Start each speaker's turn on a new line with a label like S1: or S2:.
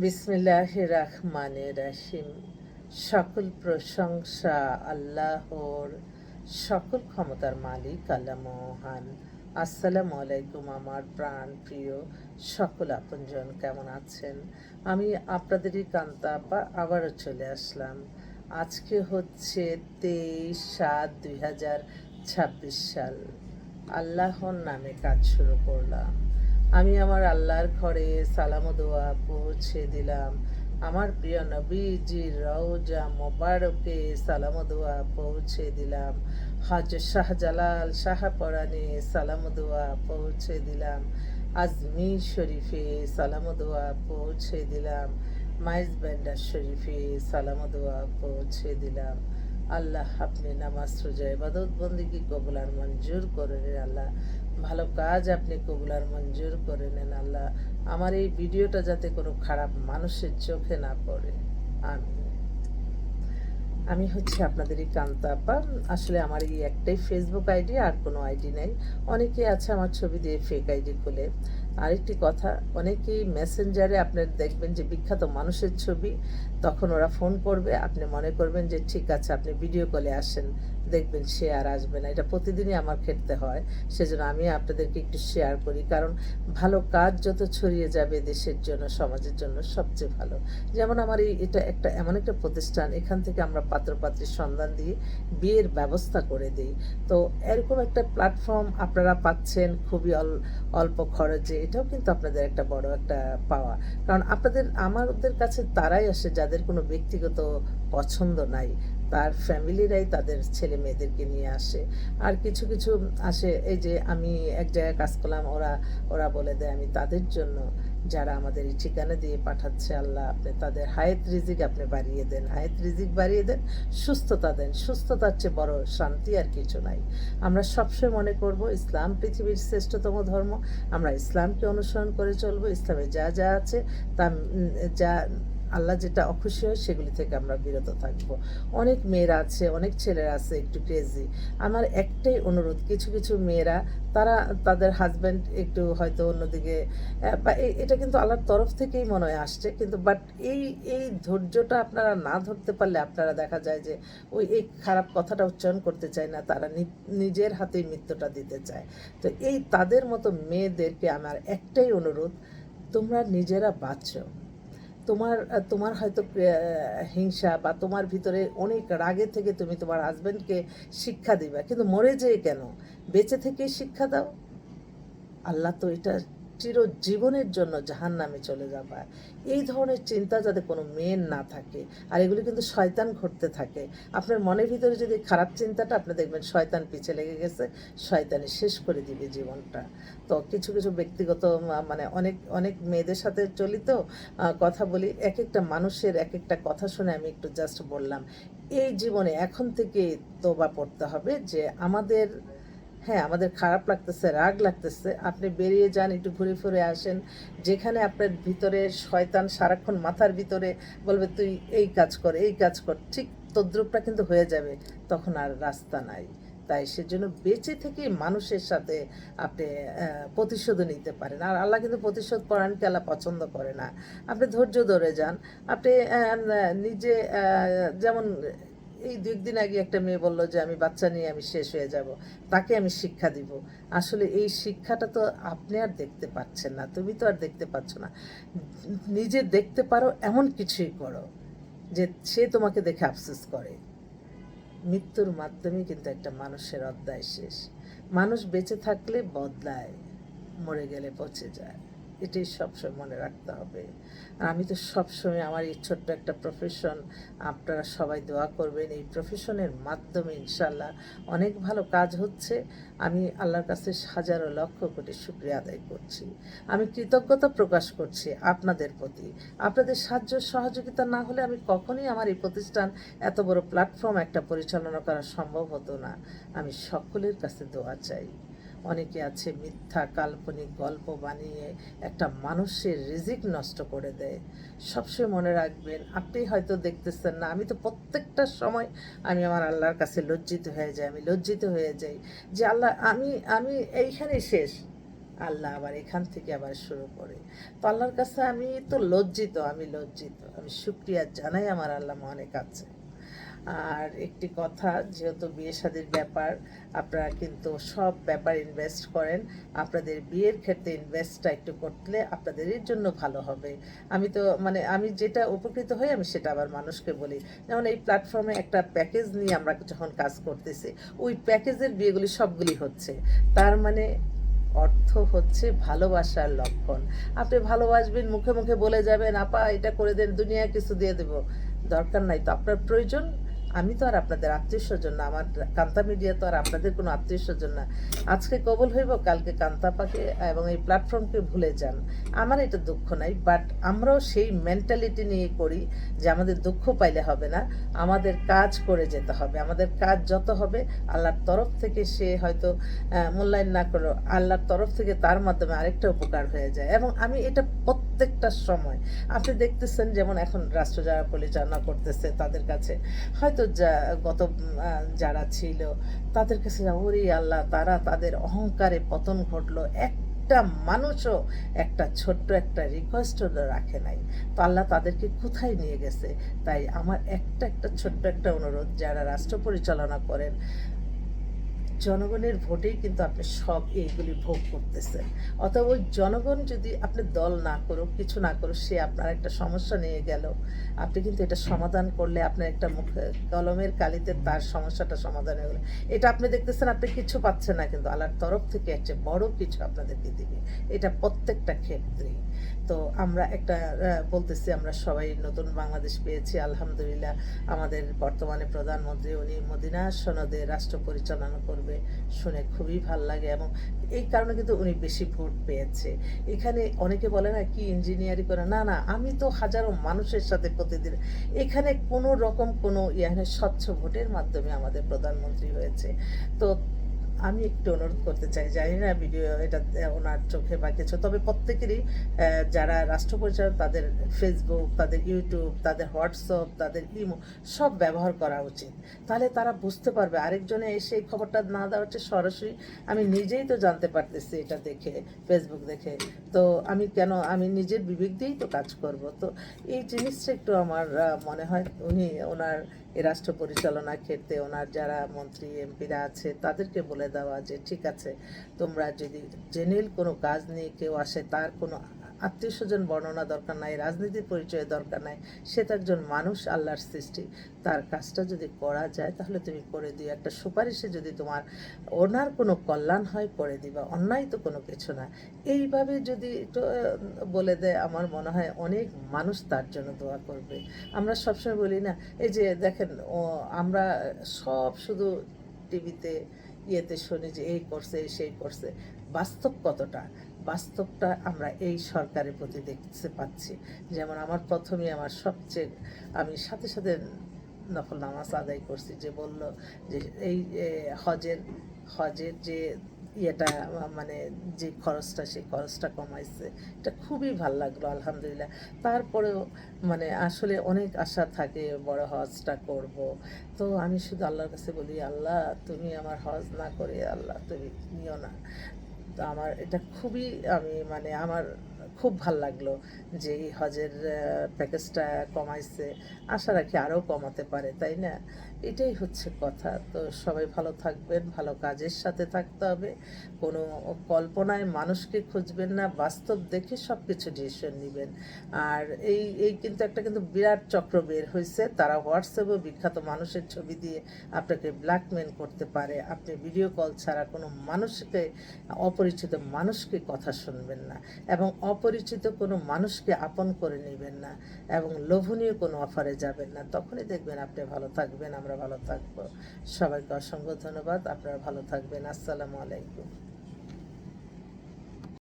S1: বিসমিল্লাহির রহমানির রহিম। সকল প্রশংসা আল্লাহর, সকল ক্ষমতার মালিক আল্লাহ মহান। আসসালামু আলাইকুম আমার প্রাণ প্রিয় সকল আপনজন, কেমন আছেন? আমি আপনাদেরই কান্তা আপা আবারও চলে আসলাম। আজকে হচ্ছে 23/7/2026 সাল। আল্লাহর নামে কাজ শুরু করলাম। আমি আমার আল্লাহর ঘরে সালাম ও দোয়া পৌঁছে দিলাম। আমার প্রিয় নবীজির রওজা মোবারকে সালাম ও দোয়া পৌঁছে দিলাম। হজ শাহজালাল শাহপরানে সালাম ও দোয়া পৌঁছে দিলাম। আজমির শরীফে সালাম ও দোয়া পৌঁছে দিলাম। মাইজ ব্যান্ডার শরীফে সালাম ও দোয়া পৌঁছে দিলাম। আল্লাহ আপনি নামাজ রোজা ইবাদত বন্দিগি কবুল আর মঞ্জুর করে নেন আল্লাহ। ভালো কাজ আপনি কবুল আর মঞ্জুর করে নেন আল্লাহ। আমার এই ভিডিওটা যাতে কোনো খারাপ মানুষের চোখে না পড়ে। আমি হচ্ছে আপনাদেরই কান্তা আপা। আসলে আমার এই একটাই ফেসবুক আইডি, আর কোনো আইডি নেই। অনেকে আছে আমার ছবি দিয়ে ফেক আইডি খুলে। আরেকটি কথা, অনেকেই মেসেঞ্জারে আপনার দেখবেন যে বিখ্যাত মানুষের ছবি, তখন ওরা ফোন করবে, আপনি মনে করবেন যে ঠিক আছে আপনি ভিডিও কলে আসেন, দেখবেন সে আর আসবে না। এটা প্রতিদিনই আমার ক্ষেত্রে হয়। সেজন্য আমি আপনাদেরকে একটু শেয়ার করি, কারণ ভালো কাজ যত ছড়িয়ে যাবে দেশের জন্য সমাজের জন্য সবচেয়ে ভালো। যেমন আমার এটা একটা এমন একটা প্রতিষ্ঠান, এখান থেকে আমরা পাত্রপাত্রীর সন্ধান দিয়ে বিয়ের ব্যবস্থা করে দিই। তো এরকম একটা প্ল্যাটফর্ম আপনারা পাচ্ছেন খুবই অল্প খরচে। এটাও কিন্তু আপনাদের একটা বড় একটা পাওয়া, কারণ আমাদের কাছে তারাই আসে যাদের কোনো ব্যক্তিগত পছন্দ নাই, তার ফ্যামিলিরাই তাদের ছেলে মেয়েদেরকে নিয়ে আসে। আর কিছু কিছু আসে, এই যে আমি এক জায়গায় কাজ করলাম, ওরা ওরা বলে দেয় আমি তাদের জন্য, যারা আমাদের এই ঠিকানা দিয়ে পাঠাচ্ছে, আল্লাহ আপনি তাদের হায়াত রিজিক আপনি বাড়িয়ে দেন, হায়াত রিজিক বাড়িয়ে দেন, সুস্থতা দেন। সুস্থতার চেয়ে বড় শান্তি আর কিছু নাই। আমরা সবসময় মনে করব ইসলাম পৃথিবীর শ্রেষ্ঠতম ধর্ম। আমরা ইসলামকে অনুসরণ করে চলবো। ইসলামে যা যা আছে তা যা আল্লাহ যেটা অখুশি হয় সেগুলি থেকে আমরা বিরত থাকবো। অনেক মেয়েরা আছে, অনেক ছেলেরা আছে একটু ক্রেজি। আমার একটাই অনুরোধ, কিছু কিছু মেয়েরা তারা তাদের হাজব্যান্ড একটু হয়তো অন্যদিকে, বা এটা কিন্তু আল্লাহর তরফ থেকেই মনে হয় আসছে, কিন্তু বাট এই এই ধৈর্যটা আপনারা না ধরতে পারলে আপনারা দেখা যায় যে এই খারাপ কথাটা উচ্চারণ করতে চায় না, তারা নিজের হাতেই মৃত্যুটা দিতে চায়। তো তাদের মতো মেয়েদেরকে আমার একটাই অনুরোধ, তোমরা নিজেরা বাঁচো। তোমার তোমার হয়তো হিংসা বা তোমার ভিতরে অনেক রাগে থেকে তুমি তোমার হাজব্যান্ডকে শিক্ষা দিবা, কিন্তু মরে যেয়ে কেন, বেঁচে থেকেই শিক্ষা দাও। আল্লাহ তো এটা চিরজীবনের জন্য জাহান্নামে চলে যাবা। এই ধরনের চিন্তা যাতে কোনো মেয়ের না থাকে। আর এগুলি কিন্তু শয়তান ঘটতে থাকে। আপনার মনের ভিতরে যদি খারাপ চিন্তাটা, আপনি দেখবেন শয়তান পিছে লেগে গেছে, শয়তানি শেষ করে দিবে জীবনটা। তো কিছু কিছু ব্যক্তিগত মানে অনেক অনেক মেয়েদের সাথে চলি, তো কথা বলি, এক একটা মানুষের এক একটা কথা শুনে আমি একটু জাস্ট বললাম, এই জীবনে এখন থেকে তোবা পড়তে হবে যে আমাদের, হ্যাঁ আমাদের খারাপ লাগতেছে, রাগ লাগতেছে, আপনি বেরিয়ে যান, একটু ঘুরে ফিরে আসেন। যেখানে আপনার ভিতরে শয়তান সারাক্ষণ মাথার ভিতরে বলবে তুই এই কাজ কর, এই কাজ কর, ঠিক তদ্রূপটা কিন্তু হয়ে যাবে, তখন আর রাস্তা নাই। তাই সেজন্য বেঁচে থেকে মানুষের সাথে আপনি প্রতিশোধ নিতে পারেন। আর আল্লাহ কিন্তু প্রতিশোধ পরায়ণকে আল্লাহ পছন্দ করে না। আপনি ধৈর্য ধরে যান। আপনি নিজে যেমন এই 2 দিন আগে একটা মেয়ে বলল যে আমি বাচ্চা নিয়ে আমি শেষ হয়ে যাব, তাকে আমি শিক্ষা দিব। আসলে এই শিক্ষাটা তো আপনি আর দেখতে পাচ্ছেন না, তুমি তো আর দেখতে পাচ্ছ না। নিজে দেখতে পারো এমন কিছুই করো যে সে তোমাকে দেখে আফসোস করে। মৃত্যুর মাধ্যমেই কিন্তু একটা মানুষের অধ্যায় শেষ। মানুষ বেঁচে থাকলে বদলায়, মরে গেলে পচে যায়। এটাই সবসময় মনে রাখতে হবে। আর আমি তো সবসময় আমার এই ছোট্ট একটা প্রফেশন, আপনারা সবাই দোয়া করবেন, এই প্রফেশনের মাধ্যমে ইনশাল্লাহ অনেক ভালো কাজ হচ্ছে। আমি আল্লাহর কাছে হাজারো লক্ষ কোটি শুকরিয়া আদায় করছি। আমি কৃতজ্ঞতা প্রকাশ করছি আপনাদের প্রতি। আপনাদের সাহায্য সহযোগিতা না হলে আমি কখনোই আমার এই প্রতিষ্ঠান, এত বড় প্ল্যাটফর্ম একটা পরিচালনা করা সম্ভব হতো না। আমি সকলের কাছে দোয়া চাই। অনেকে আছে মিথ্যা কাল্পনিক গল্প বানিয়ে একটা মানুষের রিজিক নষ্ট করে দেয়। সবসময় মনে রাখবেন, আপনি হয়তো দেখতেছেন না, আমি তো প্রত্যেকটা সময় আমি আমার আল্লাহর কাছে লজ্জিত হয়ে যাই। আমি লজ্জিত হয়ে যাই যে আল্লাহ, আমি আমি এইখানেই শেষ। আল্লাহ আবার এখান থেকে আবার শুরু করে। তো আল্লাহর কাছে আমি তো লজ্জিত, আমি শুকরিয়া জানাই আমার আল্লাহ অনেক আছে। আর একটি কথা, যেহেতু বিয়ে শাদির ব্যাপার, আপনারা কিন্তু সব ব্যাপার ইনভেস্ট করেন, আপনাদের বিয়ের ক্ষেত্রে ইনভেস্টটা একটু করলে আপনাদেরই জন্য ভালো হবে। আমি তো মানে আমি যেটা উপকৃত হই আমি সেটা আবার মানুষকে বলি। যেমন এই প্ল্যাটফর্মে একটা প্যাকেজ নিয়ে আমরা যখন কাজ করতেছি, ওই প্যাকেজের বিয়েগুলি সবগুলি হচ্ছে। তার মানে অর্থ হচ্ছে ভালোবাসার লক্ষণ। আপনি ভালোবাসবেন, মুখে মুখে বলে যাবেন আপা এটা করে দেন, দুনিয়া কিছু দিয়ে দেব, দরকার নাই তো। আপনার প্রয়োজন, আমি তো আর আপনাদের আত্মীয় স্বজন না, আমার কান্তা মিডিয়া তো আর আপনাদের কোনো আত্মীয় স্বজন না। আজকে কবল হইব, কালকে কান্তাপাকে এবং এই প্ল্যাটফর্মকে ভুলে যান, আমার এটা দুঃখ নাই। বাট আমরাও সেই মেন্টালিটি নিয়ে করি যে আমাদের দুঃখ পাইলে হবে না, আমাদের কাজ করে যেতে হবে। আমাদের কাজ যত হবে আল্লাহর তরফ থেকে, সে হয়তো মূল্যায়ন না করো, আল্লাহর তরফ থেকে তার মাধ্যমে আরেকটা উপকার হয়ে যায়। এবং আমি এটা প্রত্যেকটা সময়, আপনি দেখতেছেন যেমন এখন রাষ্ট্র যারা পরিচালনা করতেছে তাদের কাছে হয়তো গত যারা ছিল তাদের কাছে ওরে আল্লাহ, তারা তাদের অহংকারে পতন ঘটলো, একটা মানুষও একটা ছোট্ট একটা রিকোয়েস্টও রাখে নাই। তো আল্লাহ তাদেরকে কোথায় নিয়ে গেছে। তাই আমার একটা ছোট্ট একটা অনুরোধ, যারা রাষ্ট্র পরিচালনা করেন, জনগণের ভোটেই কিন্তু আপনি সব এইগুলি ভোগ করতেছেন। অতএব ওই জনগণ যদি আপনি দল না করুক, কিছু না করুক, সে আপনার একটা সমস্যা নিয়ে গেল, আপনি কিন্তু এটা সমাধান করলে আপনার একটা মুখে কলমের কালিতে তার সমস্যাটা সমাধান হয়ে গেল। এটা আপনি দেখতেছেন আপনি কিছু পাচ্ছেন না, কিন্তু আল্লাহর তরফ থেকে একটা বড় কিছু আপনাদেরকে দিবে, এটা প্রত্যেকটা ক্ষেত্রেই। তো আমরা একটা বলতেছি, আমরা সবাই নতুন বাংলাদেশ পেয়েছি আলহামদুলিল্লাহ। আমাদের বর্তমানে প্রধানমন্ত্রী, উনি মদিনা সনদে রাষ্ট্র পরিচালনা করবে, শুনে খুবই ভাল লাগে। এবং এই কারণে কিন্তু উনি বেশি ভোট পেয়েছে। এখানে অনেকে বলে না কি ইঞ্জিনিয়ারিং করে, না না, আমি তো হাজারো মানুষের সাথে প্রতিদিন, এখানে কোনো রকম কোনো স্বচ্ছ ভোটের মাধ্যমে আমাদের প্রধানমন্ত্রী হয়েছে। তো আমি একটু অনুরোধ করতে চাই, জানি না ভিডিও এটা ওনার চোখে বা কিছু, তবে প্রত্যেকেরই যারা রাষ্ট্র পরিচালক তাদের ফেসবুক, তাদের ইউটিউব, তাদের হোয়াটসঅ্যাপ, তাদের ইমো সব ব্যবহার করা উচিত। তাহলে তারা বুঝতে পারবে, আরেকজনে এসে এই খবরটা না দেওয়া হচ্ছে সরাসরি, আমি নিজেই তো জানতে পারতেছি এটা দেখে, ফেসবুক দেখে। তো আমি কেন, আমি নিজের বিবেক দিয়েই তো কাজ করব। তো এই জিনিসটা একটু আমার মনে হয় উনি ওনার এই রাষ্ট্র পরিচালনার ক্ষেত্রে ওনার যারা মন্ত্রী এমপিরা আছে তাদেরকে বলে দেওয়া যে ঠিক আছে, তোমরা যদি জেনুইন কোনো কাজ নিয়ে কেউ আসে, তার কোনো আত্মীয় স্বজন বর্ণনা দরকার নাই, রাজনীতির পরিচয় দরকার নাই, সে তো একজন মানুষ, আল্লাহর সৃষ্টি, তার কাজটা যদি করা যায় তাহলে তুমি করে দিও। একটা সুপারিশে যদি তোমার ওনার কোনো কল্যাণ হয় করে দিবা, অন্যায় তো কোনো কিছু না। এইভাবে যদি একটু বলে দেয়, আমার মনে হয় অনেক মানুষ তার জন্য দোয়া করবে। আমরা সবসময় বলি না, এই যে দেখেন আমরা সব শুধু টিভিতে ইয়েতে শুনি যে এই করছে সেই করছে, বাস্তব কতটা, বাস্তবটা আমরা এই সরকারের প্রতি দেখতে পাচ্ছি। যেমন আমার প্রথমে আমার সবচেয়ে, আমি সাথে সাথে নফল নামাজ আদায় করছি, যে বলল যে এই হজের হজের যে ইয়েটা মানে যে খরচটা, সেই খরচটা কমাইছে, এটা খুবই ভাল লাগলো আলহামদুলিল্লাহ। তারপরেও মানে আসলে অনেক আশা থাকে বড় হজটা করব। তো আমি শুধু আল্লাহর কাছে বলি, আল্লাহ তুমি আমার হজ না করে আল্লাহ তুমি নিও না। তো আমার এটা খুবই, আমি মানে আমার খুব ভাল লাগলো যে এই হজের প্যাকেজটা কমাইছে। আশা রাখি আরও কমাতে পারে, তাই না? এটাই হচ্ছে কথা। তো সবাই ভালো থাকবেন, ভালো কাজের সাথে থাকতে হবে, কোনো কল্পনায় মানুষকে খুঁজবেন না, বাস্তব দেখে সব কিছু ডিসিশন নেবেন। আর এই এই কিন্তু একটা কিন্তু বিরাট চক্র বের হয়েছে, তারা হোয়াটসঅ্যাপে বিখ্যাত মানুষের ছবি দিয়ে আপনাকে ব্ল্যাকমেল করতে পারে। আপনি ভিডিও কল ছাড়া কোনো মানুষকে, অপরিচিত মানুষকে কথা শুনবেন না, এবং অপরিচিত কোনো মানুষকে আপন করে নেবেন না, এবং লোভনীয় কোনো অফারে যাবেন না। তখনই দেখবেন আপনি ভালো থাকবেন, আমরা ভালো থাকবো। সবাইকে অসংখ্য ধন্যবাদ, আপনারা ভালো থাকবেন। আসসালামু আলাইকুম।